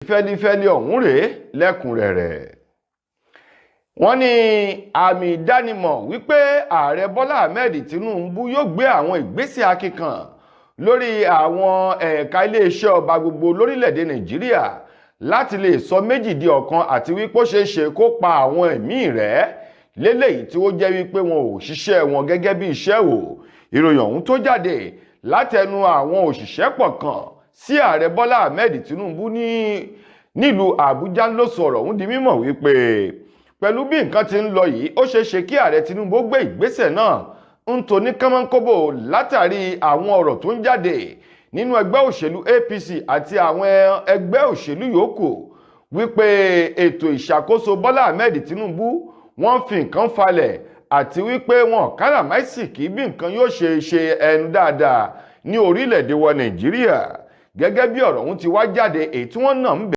fẹ́lifẹ́li ọ̀hún rèé lẹ́kùnrẹ́rẹ́. Wọ́n ní àmì ìdánimọ̀ wípé ààrẹ Bọ́lá Ahmed Tinubu yóò gbé àwọn ìgbésẹ̀ akíkan lórí àwọn ẹ̀ka iléeṣẹ́ ọba gbogbo lórílẹ̀‐èdè Nàìjíríà láti lè sọ méjì di ọ̀kan àti wípé ó ṣeé ṣe kó pa àwọn ẹ̀mí rẹ̀ léléyìí tí ó jẹ́ wípé wọn ò ṣiṣẹ́ wọn gẹ́gẹ́ bí iṣẹ́ wò. Ìròyìn ọ̀hún tó jáde látẹnu àwọn òṣìṣẹ́ pọ̀ kan sí ààrẹ Bọ́lá Ahmed Tinubu nílùú Àbújá ló sọ̀rọ̀ ọ̀hún di mímọ̀ wípé pẹ̀lú bí nǹkan ti ń lọ yìí ó ṣeé ṣe kí ààrẹ Tinubu gbé ìgbésẹ̀ náà ń tò ní kánmọ́nkóbò látàrí àwọn ọ̀rọ̀ tó ń jáde nínú ẹgbẹ́ òṣèlú APC àti àwọn ẹgbẹ́ òṣèlú yòókù wípé ètò ìṣàkóso Bọ́lá Ahmed Tinubu wọ́n fi nǹkan falẹ̀ àti wípé wọn káràmáìsìkí bí nǹkan yóò ṣe ẹnu dáadáa ní orílẹ̀-èdè wa Nàìjíríà gẹ́gẹ́ bí ọ̀rọ̀ ọ̀hún ti wá jáde èyí tí wọ́n náà ń bẹ̀.